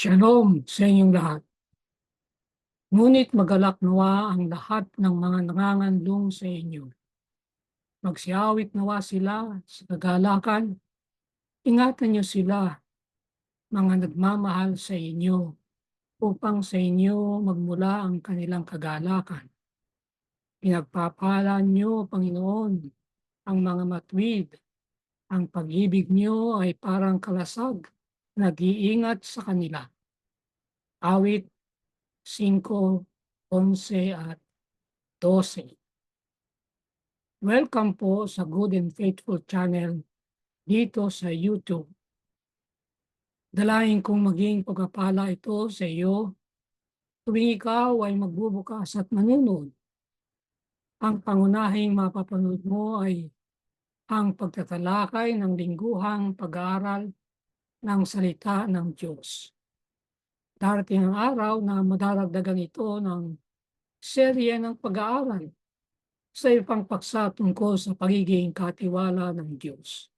Shalom sa inyong lahat. Ngunit magalak nawa ang lahat ng mga nangangandong sa inyo. Magsiawit nawa sila sa kagalakan. Ingatan niyo sila, mga nagmamahal sa inyo, upang sa inyo magmula ang kanilang kagalakan. Pinagpapala niyo, Panginoon, ang mga matuwid. Ang pag-ibig niyo ay parang kalasag, nag-iingat sa kanila. Awit 5:11 at 12. Welcome po sa Good and Faithful Channel dito sa YouTube. Dalain kong maging pagpapala ito sa iyo tuwing ikaw ay magbubukas at manunod. Ang pangunahing mapapanood mo ay ang pagtatalakay ng lingguhang pag-aaral ng salita ng Diyos. Darating ang araw na madaragdagan ito ng serye ng pag-aaral sa ibang paksa tungkol sa pagiging katiwala ng Diyos.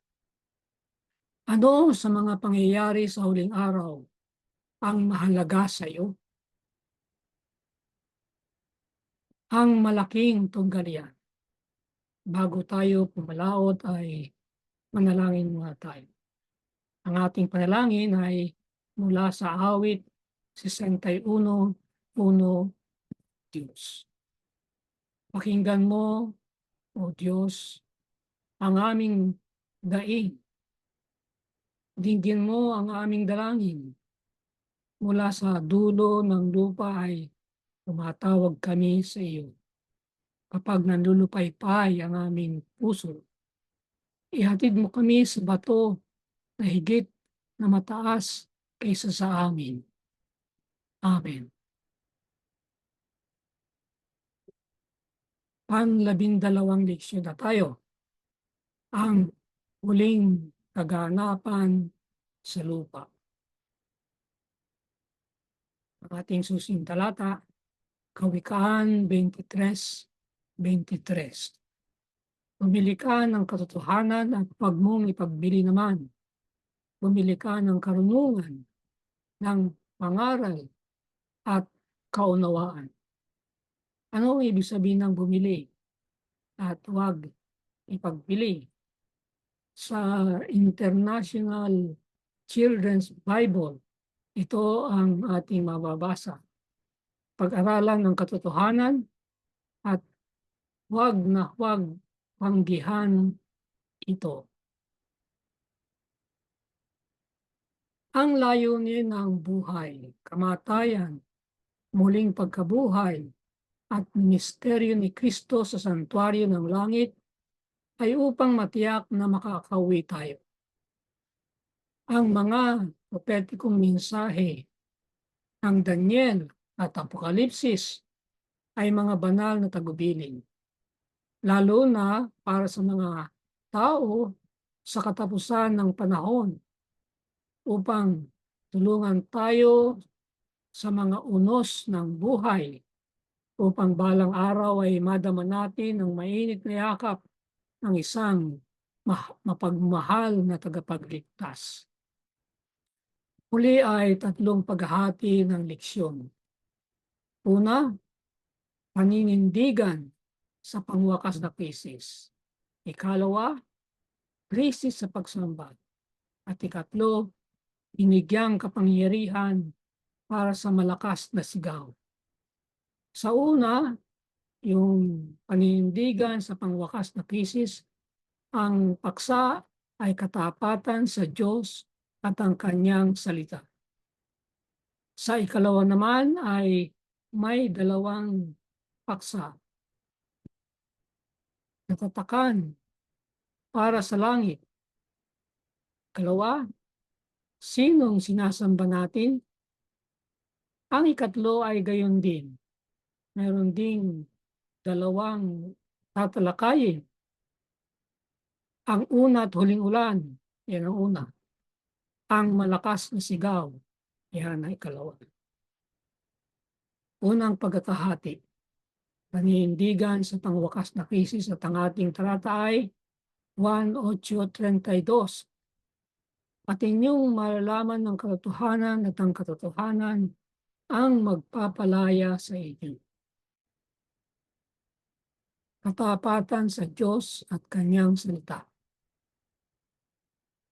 Ano sa mga pangyayari sa huling araw ang mahalaga sa iyo? Ang malaking tunggalian. Bago tayo pumalaot ay manalangin muna tayo. Ang ating panalangin ay mula sa awit 61:1, Diyos. Pakinggan mo, O Diyos, ang aming daing. Dinggin mo ang aming dalangin. Mula sa dulo ng lupa ay tumatawag kami sa iyo. Kapag nanlulupaypay ang aming puso, ihatid mo kami sa bato na higit na mataas kaysa sa amin. Amen. Panlabindalawang leksyon na tayo. Ang huling kaganapan sa lupa. Ang ating susing talata, Kawikaan 23:23. Bumili ka ng katotohanan at huwag mong ipagbili naman. Bumili ka ng karunungan, ng pangaral at kaunawaan. Ano ang ibig sabihin ng bumili at huwag ipagbili? Sa International Children's Bible, ito ang ating mababasa. Pag-aralan ng katotohanan at huwag na huwag tanggihan ito. Ang layunin ng buhay, kamatayan, muling pagkabuhay, at ministeryo ni Kristo sa santuaryo ng langit ay upang matiyak na makakauwi tayo. Ang mga propetikong mensahe ng Daniel at Apokalipsis ay mga banal na tagubilin, lalo na para sa mga tao sa katapusan ng panahon upang tulungan tayo sa mga unos ng buhay upang balang araw ay madama natin ang mainit na yakap ng isang mapagmahal na tagapagligtas. Muli ay tatlong paghahati ng leksyon. Una, paninindigan sa pangwakas na krisis. Ikalawa, krisis sa pagsamba. At ikatlo, binigyang kapangyarihan para sa malakas na sigaw. Sa una, yung paninindigan sa pangwakas na krisis, ang paksa ay katapatan sa Diyos at ang kanyang salita. Sa ikalawa naman ay may dalawang paksa. Natatakan para sa langit. Ikalawa, sinong sinasamba natin? Ang ikatlo ay gayon din. Meron ding dalawang tatalakayin. Ang una at huling ulan, yan ang una. Ang malakas na sigaw, yan ang ikalawa. Unang pagkakahati, paninindigan sa pangwakas na krisis at ang ating talata ay 1:8:32. at inyong malalaman ng katotohanan at ang katotohanan ang magpapalaya sa inyo. Katapatan sa Diyos at Kanyang salita.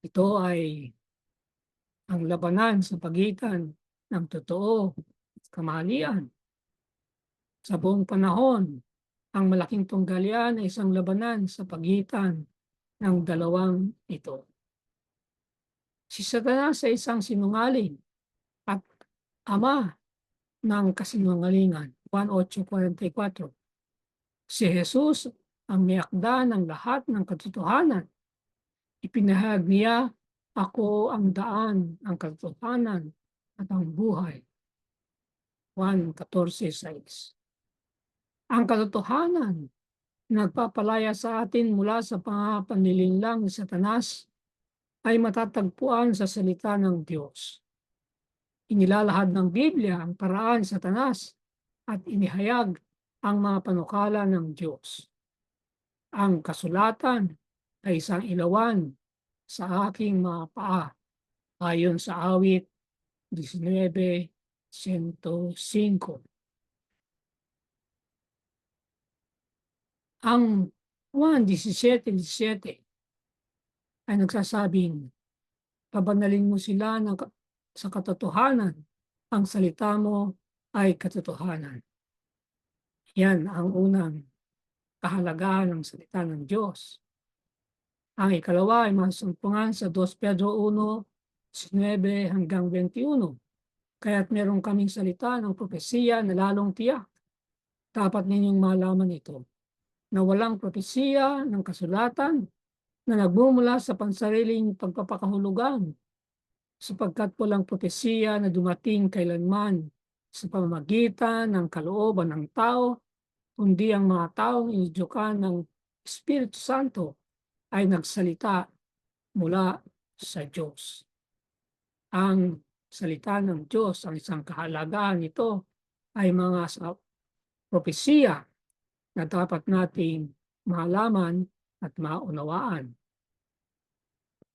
Ito ay ang labanan sa pagitan ng totoo at kamalian. Sa buong panahon, ang malaking tunggalian ay isang labanan sa pagitan ng dalawang ito. Si Satanas ay isang sinungaling at ama ng kasinungalingan. Juan 8:44. Si Jesus ang may-akda ng lahat ng katotohanan. Ipinahayag niya, "Ako ang daan, ang katotohanan at ang buhay." Juan 14:6. Ang katotohanan nagpapalaya sa atin mula sa panlilinlang ni Satanas ay matatagpuan sa salita ng Diyos. Inilalahad ng Biblia ang paraan ni Satanas at inihayag ang mga panukala ng Diyos. Ang kasulatan ay isang ilawan sa aking mga paa, ayon sa awit 19:105. Ang Juan 17:17 ay nagsasabing, "Pabanalin mo sila sa katotohanan, ang salita mo ay katotohanan." Yan ang unang kahalagahan ng salita ng Diyos. Ang ikalawa ay masumpungan sa 2 Pedro 1:19-21. Kaya't meron kaming salita ng propesiya na lalong tiyak. Dapat ninyong malaman ito, na walang propesiya ng kasulatan na nagmumula sa pansariling pagpapakahulugan, sapagkat walang propesiya na dumating kailanman sa pamamagitan ng kalooban ng tao, kundi ang mga taong inidyukan ng Espiritu Santo ay nagsalita mula sa Diyos. Ang salita ng Diyos, ang isang kahalagahan nito ay mga propesiya na dapat nating malaman at maunawaan.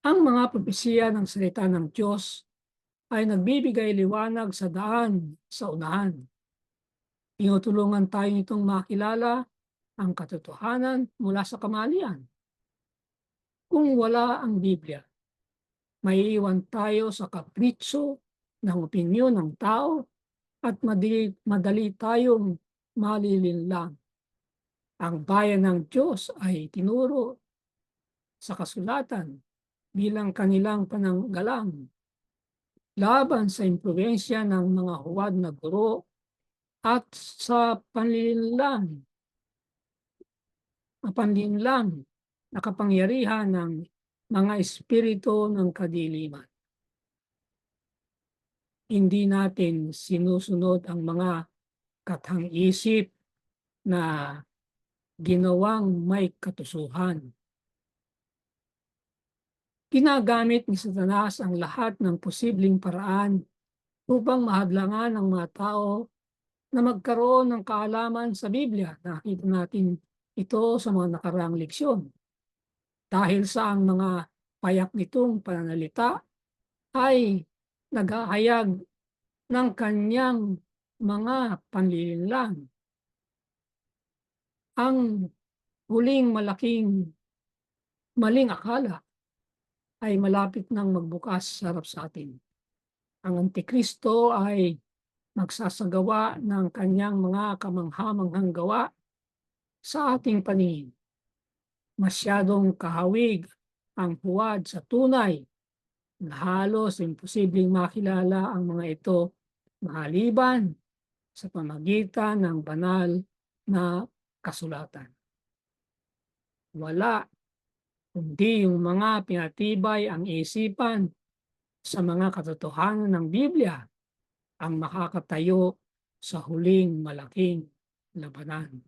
Ang mga propesiya ng salita ng Diyos ay nagbibigay liwanag sa daan sa unahan. Tinutulungan tayo nitong makilala ang katotohanan mula sa kamalian. Kung wala ang Biblia, maiiwan tayo sa kapritso ng opinyon ng tao at madali tayong malilinlang. Ang bayan ng Diyos ay tinuro sa kasulatan bilang kanilang pananggalang laban sa impluwensya ng mga huwad na guro at sa panlilinlang na kapangyarihan ng mga espiritu ng kadiliman. Hindi natin sinusunod ang mga kathang-isip na ginawang may katusuhan. Ginagamit ni Satanas ang lahat ng posibleng paraan upang mahadlangan ang mga tao na magkaroon ng kaalaman sa Biblia. Nakita natin ito sa mga nakaraang leksyon. Dahil sa ang mga payak nitong pananalita ay naghahayag ng kanyang mga panlilinlang. Ang huling maling akala ay malapit nang magbukas sa harap sa atin. Ang Antikristo ay magsasagawa ng kanyang mga kamangha-manghang gawa sa ating paningin. Masyadong kahawig ang huwad sa tunay na halos imposibleng makilala ang mga ito maliban sa pamagitan ng banal na kasulatan. Wala kundi yung mga pinatibay ang isipan sa mga katotohanan ng Biblia ang makakatayo sa huling malaking labanan.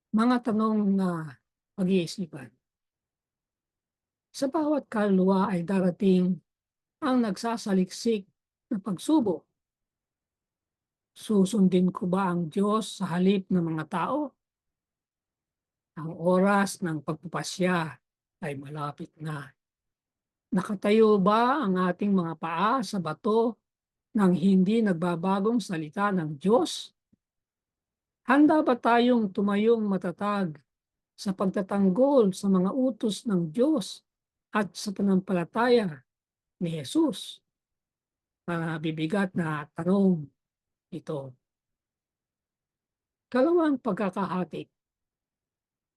Mga tanong na pag-iisipan. Sa bawat kaluluwa ay darating ang nagsasaliksik na pagsubok. Susundin ko ba ang Diyos sa halip ng mga tao? Ang oras ng pagpapasya ay malapit na. Nakatayo ba ang ating mga paa sa bato ng hindi nagbabagong salita ng Diyos? Handa ba tayong tumayong matatag sa pagtatanggol sa mga utos ng Diyos at sa pananampalataya ni Jesus? Bibigat na tanong ito. Kalawang pagkakahati,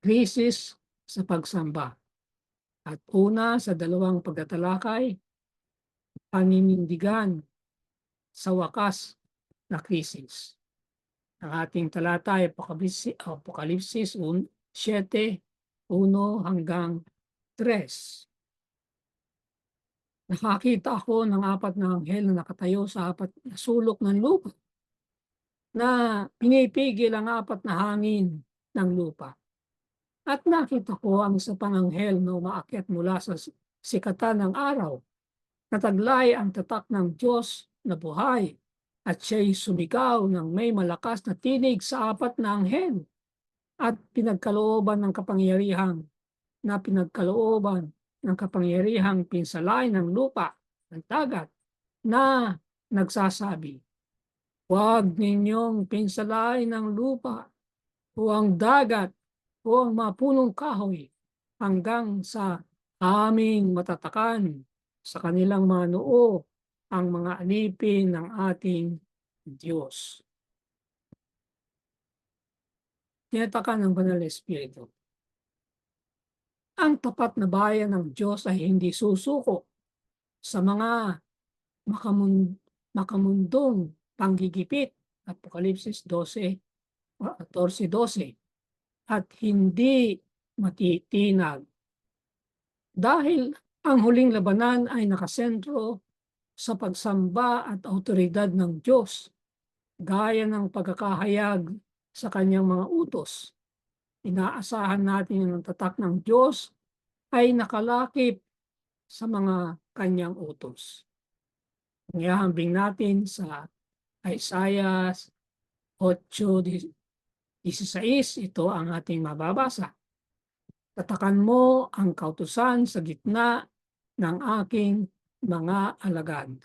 krisis sa pagsamba. At una sa dalawang pagtatalakay, paninindigan sa wakas na krisis. Ang ating talata ay Apokalipsis 7:1 hanggang 3. Nakakita ako ng 4 na anghel na nakatayo sa 4 na sulok ng lupa na pinipigil ang 4 na hangin ng lupa. At nakita ko ang isa pang anghel na umaakyat mula sa sikatan ng araw, na taglay ang tatak ng Diyos na buhay, at siya'y sumigaw ng may malakas na tinig sa 4 na anghel at pinagkalooban ng kapangyarihang pinsalain ng lupa ng dagat na nagsasabi, "Huwag ninyong pinsalain ang lupa o ang dagat o ang mga punong kahoy hanggang sa aming matatakan sa kanilang mga noo ang mga alipin ng ating Diyos." Tinatakan ng Banal na Espiritu. Ang tapat na bayan ng Diyos ay hindi susuko sa mga makamundong panggigipit, Apokalipsis 14:12, at hindi matitinag. Dahil ang huling labanan ay nakasentro sa pagsamba at awtoridad ng Diyos, gaya ng pagkakahayag sa kanyang mga utos. Inaasahan natin ang tatak ng Diyos ay nakalakip sa mga kanyang utos. Ngayahambing natin sa Isaiah 8:16, ito ang ating mababasa. Tatakan mo ang kautusan sa gitna ng aking mga alagad.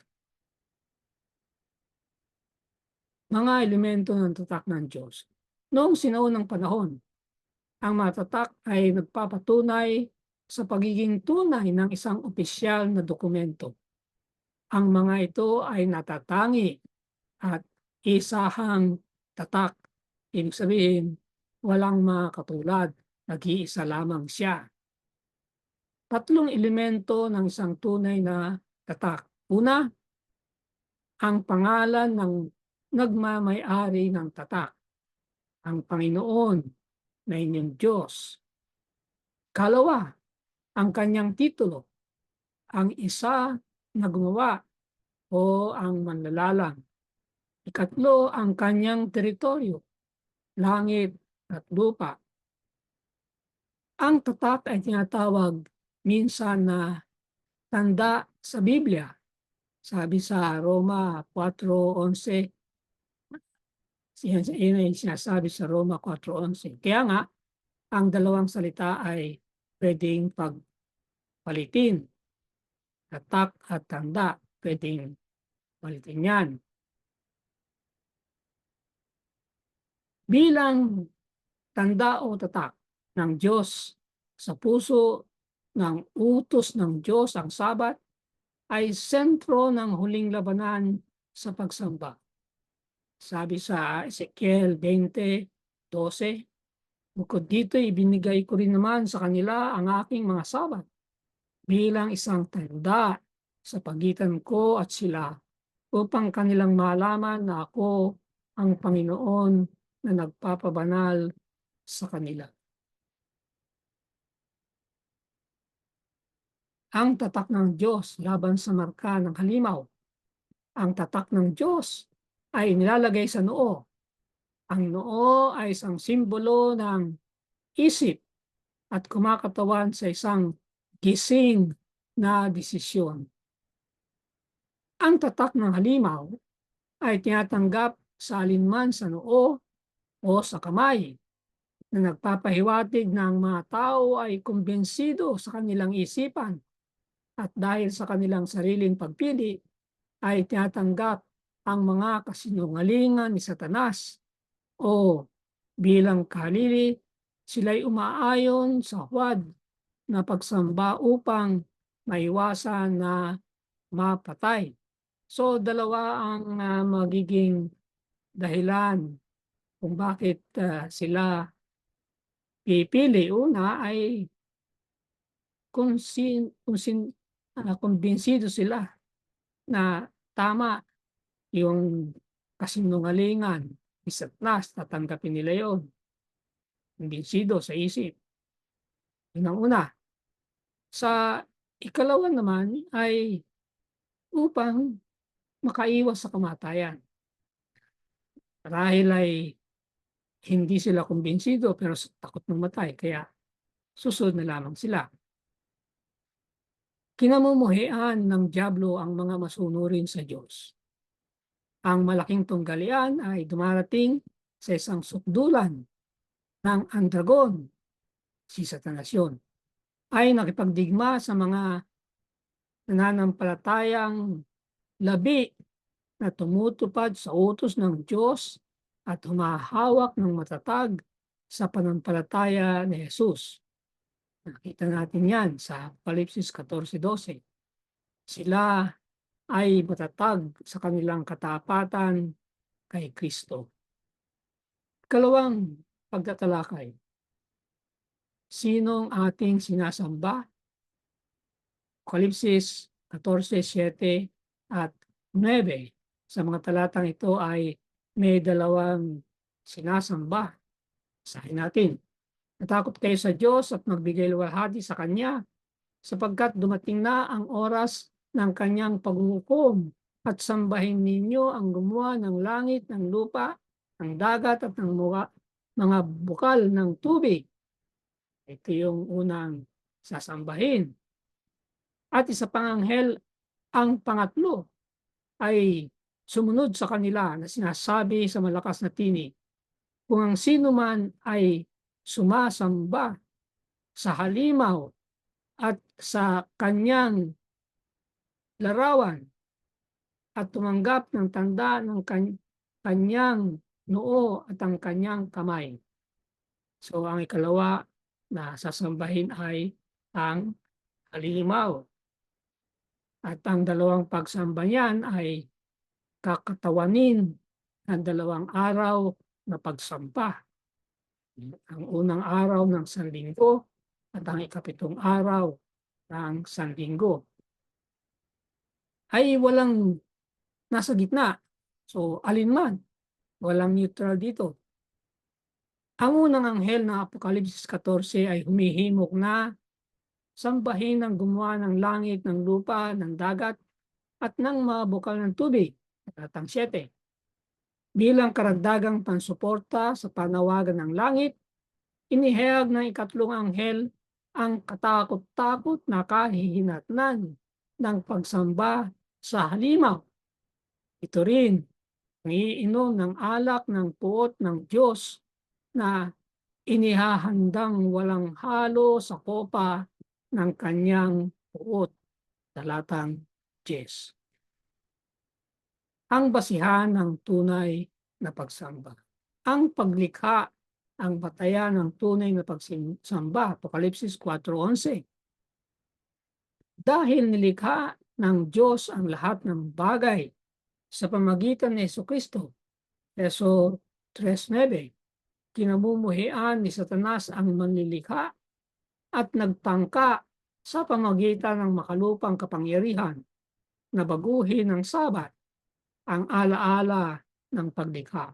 Mga elemento ng tatak ng Diyos. Noong sinaunang panahon, ang matatak ay nagpapatunay sa pagiging tunay ng isang opisyal na dokumento. Ang mga ito ay natatangi at isahang tatak. Ibig sabihin, walang makatulad, nag-iisa lamang siya. 3 elemento ng isang tunay na tatak. Una, ang pangalan ng nagmamay-ari ng tatak, ang Panginoon na inyong Diyos. Kalawa, ang kanyang titulo, ang isa na gumawa o ang manlalalang. Ikatlo, ang kanyang teritoryo, langit at lupa. Ang tatak ay tinatawag minsan na tanda sa Biblia. Sabi sa Roma 4:11, yan ay sinasabi sa Roma 4:11. Kaya nga, ang dalawang salita ay pwedeng pagpalitin. Tatak at tanda, pwedeng palitin yan. Bilang tanda o tatak ng Diyos sa puso ng utos ng Diyos, ang Sabat ay sentro ng huling labanan sa pagsamba. Sabi sa Ezekiel 20:12, bukod dito, ibinigay ko rin naman sa kanila ang aking mga Sabat bilang isang tanda sa pagitan ko at sila, upang kanilang malaman na ako ang Panginoon na nagpapabanal sa kanila. Ang tatak ng Diyos laban sa marka ng halimaw. Ang tatak ng Diyos ay nilalagay sa noo. Ang noo ay isang simbolo ng isip at kumakatawan sa isang gising na desisyon. Ang tatak ng halimaw ay tinatanggap sa alinman sa noo o sa kamay. na nagpapahiwatig na ang mga tao ay kumbensido sa kanilang isipan at dahil sa kanilang sariling pagpili ay tinatanggap ang mga kasinungalingan ni Satanas o bilang kalili, sila'y umaayon sa huwad na pagsamba upang maiwasan na mapatay. So dalawa ang magiging dahilan kung bakit sila pipili. Una ay kumbinsido sila na tama yung kasinungalingan ni Satanas, tatanggapin nila yon. Kumbinsido sa isip. Yun ang una. Sa ikalawa naman ay upang makaiwas sa kamatayan. Dahil ay hindi sila kumbinsido pero takot mamatay kaya susunod na lamang sila. Kinamumuhian ng dyablo ang mga masunurin sa Diyos. Ang malaking tunggalian ay dumarating sa isang sukdulan ng andragon, si Satanas yun, ay nakipagdigma sa mga nananampalatayang labi na tumutupad sa utos ng Diyos at humahawak ng matatag sa pananampalataya ni Jesus. Nakita natin yan sa Apocalipsis 14:12. Sila ay matatag sa kanilang katapatan kay Kristo. Ikalawang pagtatalakay. Sinong ating sinasamba? Apocalipsis 14:7 at 9. Sa mga talatang ito ay may dalawang sinasamba. Sahin natin. Natakot kayo sa Diyos at magbigay luwalhati sa Kanya sapagkat dumating na ang oras ng Kanyang paghuhukom at sambahin ninyo ang gumawa ng langit, ng lupa, ng dagat at ng mga bukal ng tubig. Ito yung unang sasambahin. At isa pang anghel, ang pangatlo, ay sumunod sa kanila na sinasabi sa malakas na tinig, kung ang sino man ay sumasamba sa halimaw at sa kanyang larawan at tumanggap ng tanda ng kanyang noo at ang kanyang kamay. So ang ikalawa na sasambahin ay ang halimaw. At ang dalawang pagsamba niyan ay kakatawanin ng 2 araw na pagsamba. Ang unang araw ng Sanlinggo at ang ikapitong araw ng Sanlinggo ay walang nasa gitna. So alinman, walang neutral dito. Ang unang anghel ng Apocalipsis 14 ay humihimok na sambahin ang gumawa ng langit, ng lupa, ng dagat, at ng mga bukal ng tubig. Talatang 7. Bilang karagdagang pansuporta sa panawagan ng langit, inihayag ng ikatlong anghel ang katakot-takot na kahihinatnan ng pagsamba sa halimaw. Ito rin, ang iinom ng alak ng puot ng Diyos na inihahandang walang halo sa kopa ng kanyang puot. Talatang 10. Ang basihan ng tunay na pagsamba. Ang paglikha ang batayan ng tunay na pagsamba. Apocalipsis 4:11. Dahil nilikha ng Diyos ang lahat ng bagay sa pamagitan ni Jesucristo. Eso 3:9. Kinamumuhian ni Satanas ang manlilikha at nagtangka sa pamagitan ng makalupang kapangyarihan na baguhin ng Sabat ang alaala ng paglikha.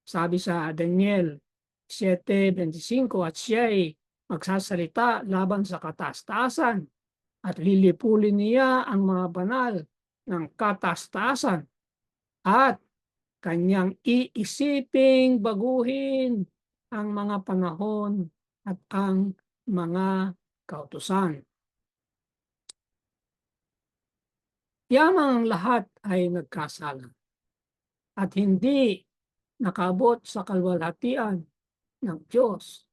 Sabi sa Daniel 7:25, at siya'y magsasalita laban sa kataas-taasan at lilipulin niya ang mga banal ng kataas-taasan at kanyang iisiping baguhin ang mga panahon at ang mga kautusan. Yamang ang lahat ay nagkasala at hindi nakabot sa kalwalhatian ng Diyos.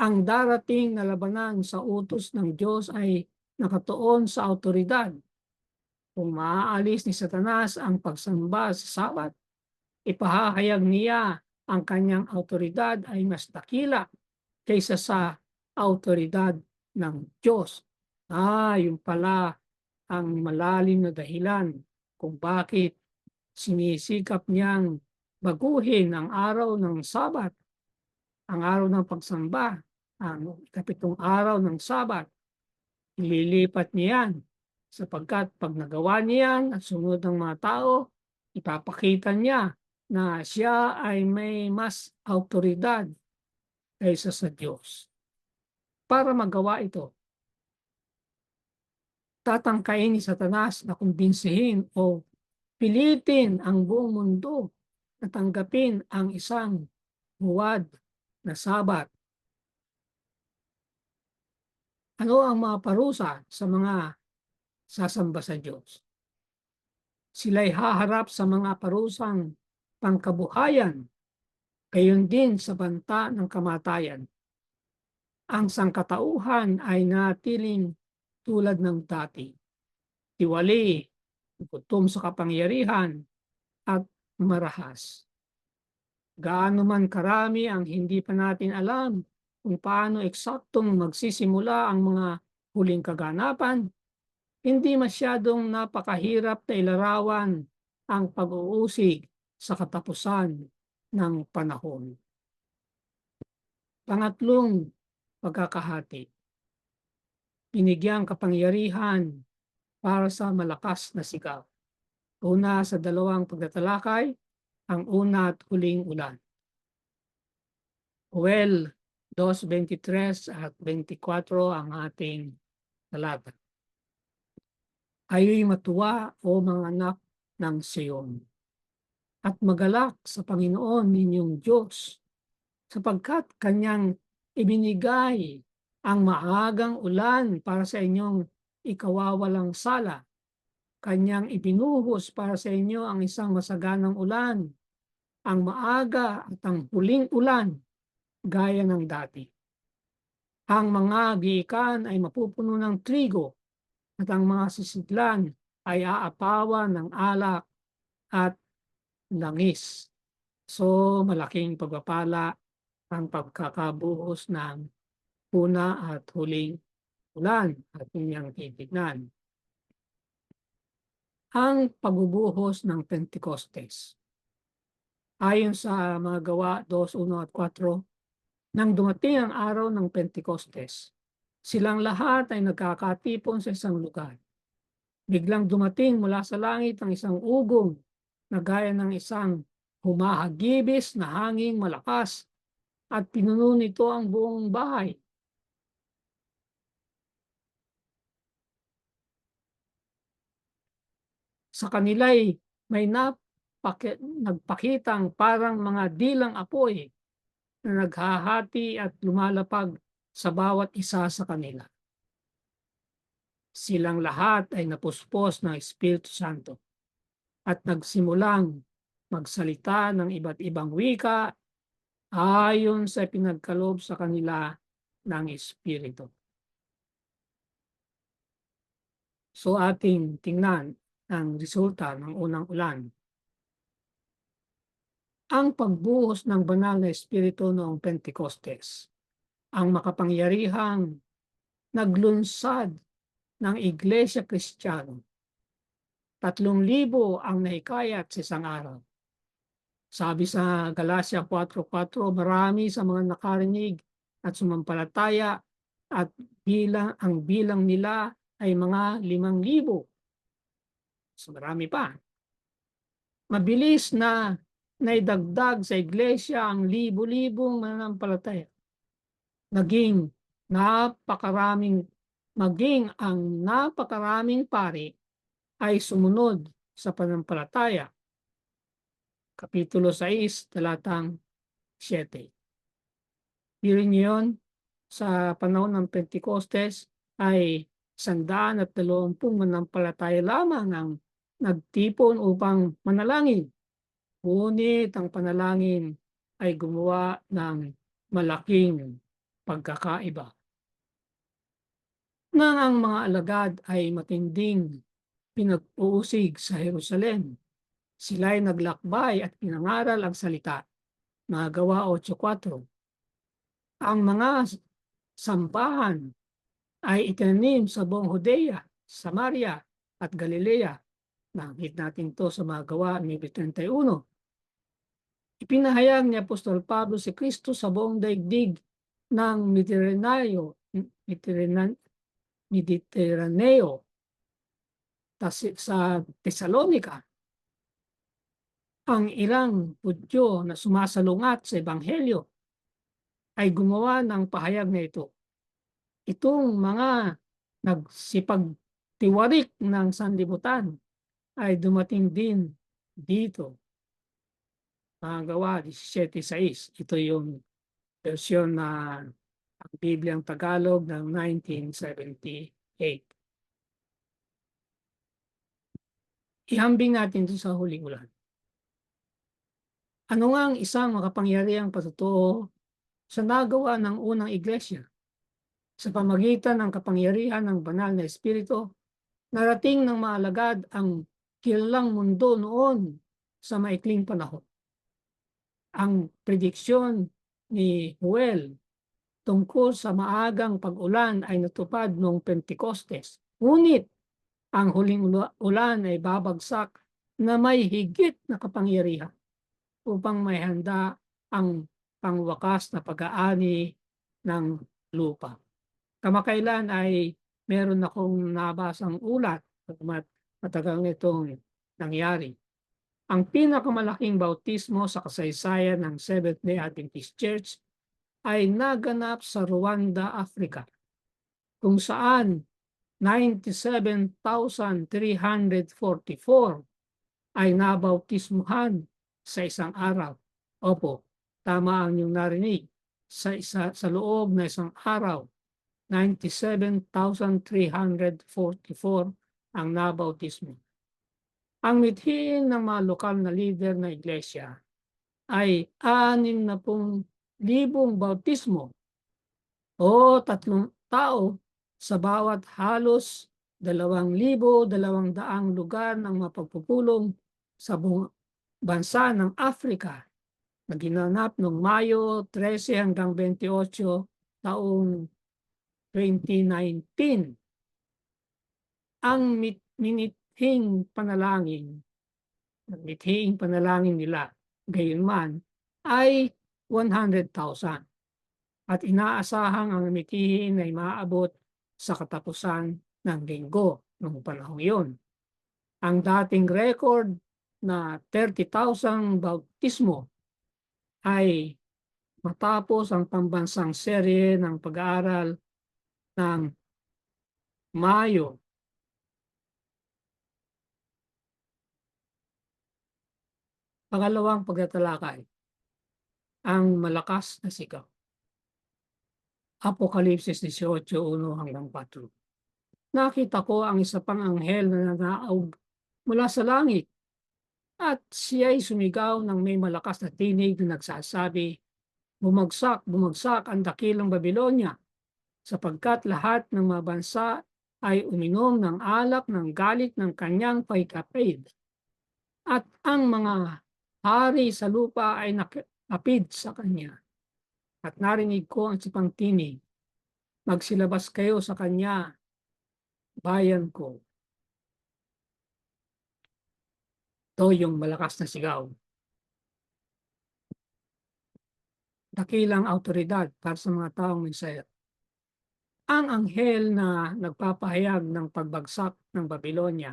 Ang darating na labanan sa utos ng Diyos ay nakatuon sa autoridad. Kung maaalis ni Satanas ang pagsamba sa Sabat, ipahahayag niya ang kanyang autoridad ay mas dakila kaysa sa autoridad ng Diyos. Yung pala ang malalim na dahilan kung bakit sinisikap niyang baguhin ang araw ng Sabat, ang araw ng pagsamba, ang 7 araw ng Sabat. Ililipat niya yan sapagkat pag nagawa niya yan at sunod ng mga tao, ipapakita niya na siya ay may mas autoridad kaysa sa Diyos. Para magawa ito, tatangkain ni Satanas na kumbinsihin o pilitin ang buong mundo na tanggapin ang isang huwad na Sabat. Ano ang mga parusa sa mga sasamba sa Diyos? Sila'y haharap sa mga parusang pangkabuhayan, gayon din sa banta ng kamatayan. Ang sangkatauhan ay natiling tulad ng dati. Tiwali, gutom sa kapangyarihan, at marahas. Gaano man karami ang hindi pa natin alam kung paano eksaktong magsisimula ang mga huling kaganapan, hindi masyadong napakahirap na ilarawan ang pag-uusig sa katapusan ng panahon. Pangatlong pagkakahati. Binigyang kapangyarihan para sa malakas na sigaw. Una sa 2 pagtatalakay, ang una at huling ulan. Joel 2:23 at 24 ang ating talata. Kayo'y matuwa, o mga anak ng Sion, at magalak sa Panginoon ninyong Diyos, sapagkat kanyang ibinigay ang maagang ulan para sa inyong ikawawalang sala. Kanyang ibinuhos para sa inyo ang isang masaganang ulan, ang maaga at ang huling ulan, gaya ng dati. Ang mga giikan ay mapupuno ng trigo, at ang mga sisidlan ay aapawan ng alak at langis. So, malaking pagpapala ang pagkakabuhos ng una at huling ulan at inyong titignan. Ang pagbubuhos ng Pentecostes. Ayon sa mga gawa 2:1 at 4, nang dumating ang araw ng Pentecostes, silang lahat ay nagkakatipon sa isang lugar. Biglang dumating mula sa langit ang isang ugong na gaya ng isang humahagibis na hanging malakas at pinuno nito ang buong bahay. Sa kanila'y may nagpakitang parang mga dilang apoy na naghahati at lumalapag sa bawat isa sa kanila. Silang lahat ay napuspos ng Espiritu Santo at nagsimulang magsalita ng iba't ibang wika ayon sa pinagkaloob sa kanila ng Espiritu. So ating tingnan ang resulta ng unang ulan. Ang pagbuhos ng banal na Espiritu noong Pentecostes, ang makapangyarihang naglunsad ng Iglesia Kristiyano. 3,000 ang naikayat sa isang araw. Sabi sa Galatia 4:4, marami sa mga nakarinig at sumampalataya at ang bilang nila ay mga 5,000. So marami pa. Mabilis na naidagdag sa iglesia ang libo-libong mananampalataya. Maging ang napakaraming pari ay sumunod sa pananampalataya. Kapitulo 6, talatang 7. Pirin niyo yun, sa panahon ng Pentecostes ay 120 mananampalataya lamang ang nagtipon upang manalangin. Ngunit ang panalangin ay gumawa ng malaking pagkakaiba. Nang ang mga alagad ay matinding pinag-uusig sa Jerusalem, sila'y naglakbay at pinangaral ang salita. Mga Gawa 8:4. Ang mga sambahan ay itinanim sa buong Judea, Samaria at Galilea. Nakita natin to sa mga Gawa 9:31. Ipinahayag ni Apostol Pablo si Kristo sa buong daigdig ng Mediteraneo sa Tesalonica. Ang ilang Hudyo na sumasalungat sa Ebanghelyo ay gumawa ng pahayag na ito. Itong mga nagsipagtiwarik ng sanlibutan ay dumating din dito. Mga Gawa 17:6. Ito yung version na ang Bibliang Tagalog ng 1978. Ihambing natin ito sa huling ulan. Ano nga ang isang makapangyarihang patotoo sa nagawa ng unang iglesia? Sa pamagitan ng kapangyarihan ng banal na Espiritu, narating ng mga alagad ang kilalang mundo noon sa maikling panahon. Ang prediksyon ni Joel tungkol sa maagang pag-ulan ay natupad noong Pentecostes. Ngunit ang huling ulan ay babagsak na may higit na kapangyarihan upang may handa ang pangwakas na pag-aani ng lupa. Kamakailan ay meron akong nabasang ulat at matagal nitong nangyari. Ang pinakamalaking bautismo sa kasaysayan ng Seventh-day Adventist Church ay naganap sa Rwanda, Africa, kung saan 97,344 ay nabautismuhan sa isang araw. Opo, tama ang inyong narinig. Sa loob na isang araw, 97,344 ang nabautismo. Ang mithiin ng mga lokal na leader na iglesia ay 60,000 bautismo o 3 tao sa bawat halos 2,200 lugar ng mapagpupulong sa buong bansa ng Africa na ginanap noong Mayo 13 hanggang 28 taong 2019. Ang mithing panalangin nila gayunman ay 100,000 at inaasahang ang mithiin ay maaabot sa katapusan ng linggo noong panahon iyon. Ang dating record na 30,000 bautismo ay matapos ang pambansang serye ng pag-aaral ng Mayo. Pangalawang pagtatalakay, ang malakas na sigaw. Apokalipsis 18:1 hanggang 4. Nakita ko ang isa pang anghel na nanaog mula sa langit at siya'y sumigaw ng may malakas na tinig na nagsasabi, "Bumagsak, bumagsak ang dakilang Babilonya, sapagkat lahat ng mga bansa ay uminom ng alak ng galit ng kanyang paikapid. At ang mga hari sa lupa ay nakapid sa kanya." At narinig ko ang sipang tinig, "Magsilabas kayo sa kanya, bayan ko." Ito yung malakas na sigaw. Dakilang autoridad para sa mga taong minsaya. Ang anghel na nagpapahayag ng pagbagsak ng Babilonya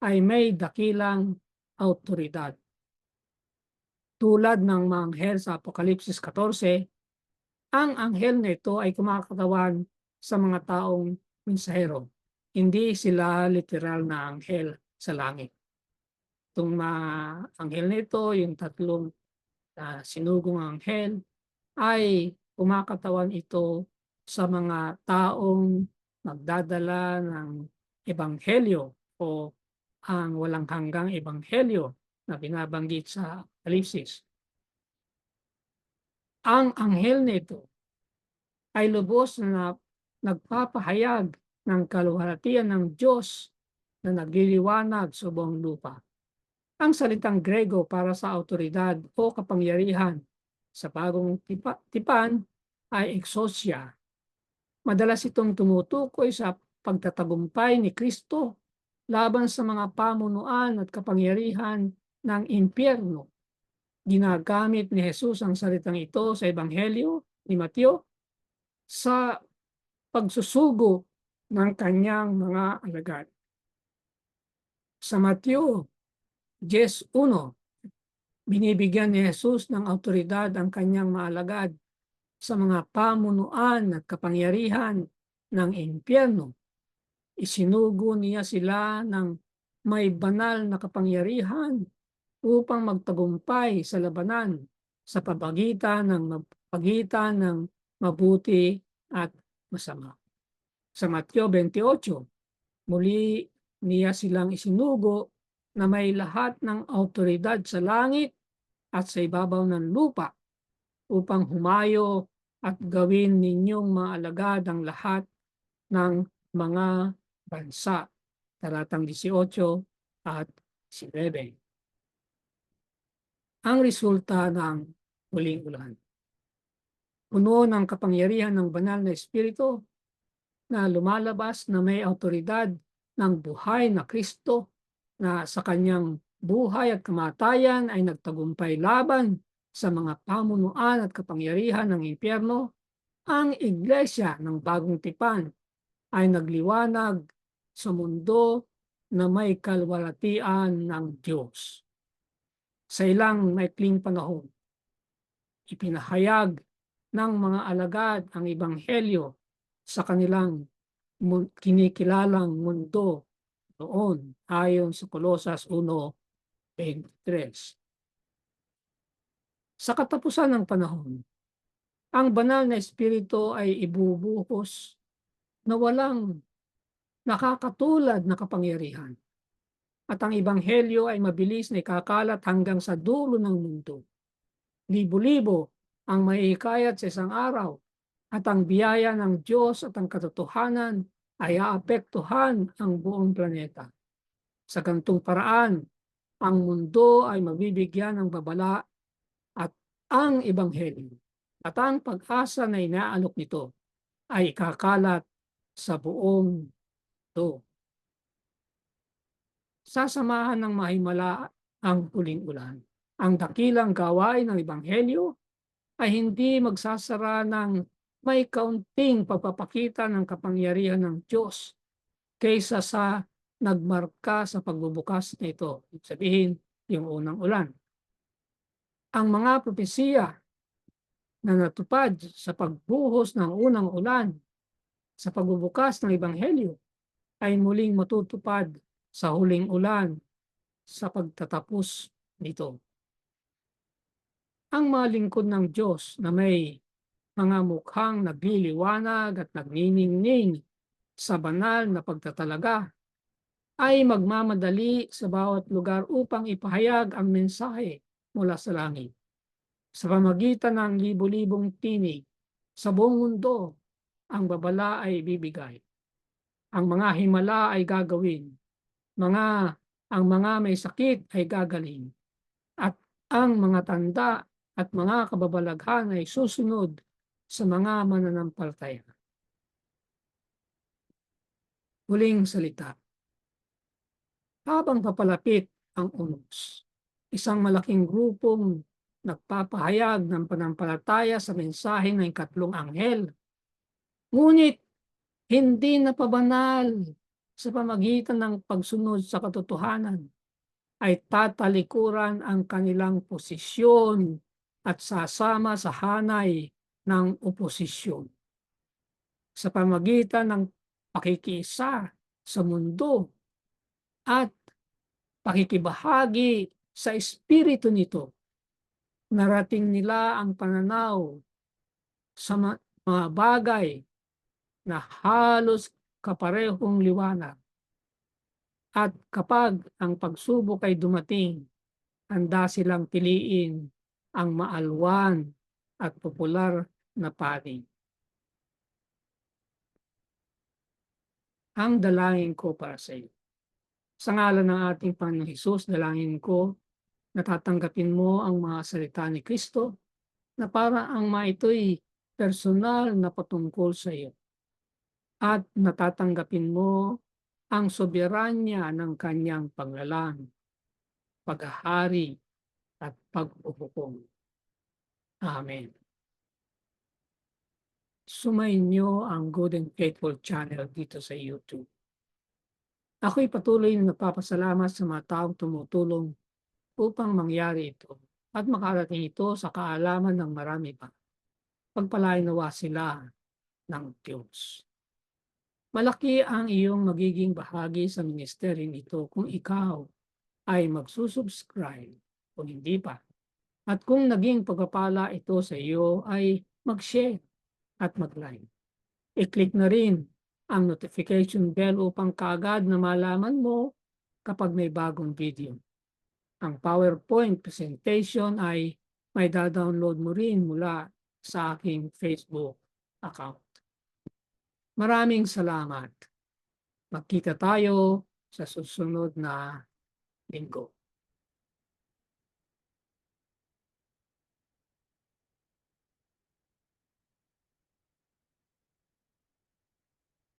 ay may dakilang autoridad. Tulad ng mga anghel sa Apokalipsis 14, ang anghel na ito ay kumakatawan sa mga taong minsahero. Hindi sila literal na anghel sa langit. Itong mga anghel na ito, yung tatlong sinugong anghel, ay kumakatawan ito sa mga taong magdadala ng ebanghelyo o ang walang hanggang ebanghelyo na binabanggit sa Apokalipsis. Ang anghel nito ay lubos na nagpapahayag ng kaluwalhatian ng Diyos na nagliliwanag sa buong lupa. Ang salitang Grego para sa awtoridad o kapangyarihan sa bagong tipan ay exousia. Madalas itong tumutukoy sa pagtatagumpay ni Kristo laban sa mga pamunuan at kapangyarihan ng impyerno. Ginagamit ni Jesus ang salitang ito sa Ebanghelyo ni Mateo sa pagsusugo ng kanyang mga alagad. Sa Mateo 10:1, binibigyan ni Jesus ng awtoridad ang kanyang mga alagad sa mga pamunuan at kapangyarihan ng impyerno. Isinugo niya sila ng may banal na kapangyarihan upang magtagumpay sa labanan sa pagitan ng mabuti at masama. Sa Mateo 28, muli niya silang isinugo na may lahat ng awtoridad sa langit at sa ibabaw ng lupa upang humayo at gawin ninyong mga alagad ang lahat ng mga bansa. Talatang 18 at 19. Ang resulta ng huling ulan. Puno ng kapangyarihan ng banal na espiritu na lumalabas na may awtoridad ng buhay na Kristo na sa kanyang buhay at kamatayan ay nagtagumpay laban sa mga pamunuan at kapangyarihan ng impyerno. Ang iglesia ng bagong tipan ay nagliwanag sa mundo na may kalwalhatian ng Diyos. Sa ilang maikling panahon, ipinahayag ng mga alagad ang ebanghelyo sa kanilang kinikilalang mundo noon ayon sa Colosas 1:23. Sa katapusan ng panahon, ang banal na espiritu ay ibubuhos na walang nakakatulad na kapangyarihan. At ang ebanghelyo ay mabilis na ikakalat hanggang sa dulo ng mundo. Libo-libo ang maihikayat sa isang araw at ang biyaya ng Diyos at ang katotohanan ay aapektuhan ang buong planeta. Sa ganitong paraan, ang mundo ay mabibigyan ng babala at ang ebanghelyo at ang pag-asa na inaalok nito ay ikakalat sa buong mundo. Sasamahan ng mahimala ang huling ulan. Ang dakilang gawain ng ebanghelyo ay hindi magsasara ng may kaunting pagpapakita ng kapangyarihan ng Diyos kaysa sa nagmarka sa pagbubukas nito. Ibig sabihin, yung unang ulan. Ang mga propesiya na natupad sa pagbuhos ng unang ulan sa pagbubukas ng ebanghelyo ay muling matutupad sa huling ulan sa pagtatapos nito. Ang mga lingkod ng Diyos na may mga mukhang nagliliwanag at nagniningning sa banal na pagtatalaga ay magmamadali sa bawat lugar upang ipahayag ang mensahe mula sa langit. Sa pamagitan ng libo-libong tinig sa buong mundo, ang babala ay ibibigay. Ang mga himala ay gagawin. Ang mga may sakit ay gagaling. At ang mga tanda at mga kababalaghan ay susunod sa mga mananampalataya. Huling salita. Habang papalapit ang unos, isang malaking grupong nagpapahayag ng panampalataya sa mensahe ng ikatlong anghel. Ngunit hindi napabanal sa pamagitan ng pagsunod sa katotohanan, ay tatalikuran ang kanilang posisyon at sasama sa hanay ng oposisyon. Sa pamagitan ng pakikiisa sa mundo at pakikibahagi sa espiritu nito, narating nila ang pananaw sa mga bagay na halos kaparehong liwanag. At kapag ang pagsubok ay dumating, handa silang piliin ang maalwan at popular na panig. Ang dalangin ko para sa iyo. Sa ngalan ng ating Panginoong Hesus, dalangin ko na tatanggapin mo ang mga salita ni Kristo na para ang mga ito'y personal na patungkol sa iyo at natatanggapin mo ang soberanya ng kanyang paglalang, paghahari at paghuhukom. Amen. Sumainyo ang Good and Faithful channel dito sa YouTube. Ako'y patuloy na nagpapasalamat sa mga taong tumutulong upang mangyari ito at makarating ito sa kaalaman ng marami pa. Pagpalain nawa sila ng Diyos. Malaki ang iyong magiging bahagi sa ministeryong ito kung ikaw ay magsusubscribe o hindi pa. At kung naging pagpapala ito sa iyo ay mag-share at mag-like. I-click na rin ang notification bell upang kaagad na malaman mo kapag may bagong video. Ang PowerPoint presentation ay may da-download mo rin mula sa aking Facebook account. Maraming salamat. Magkita tayo sa susunod na linggo.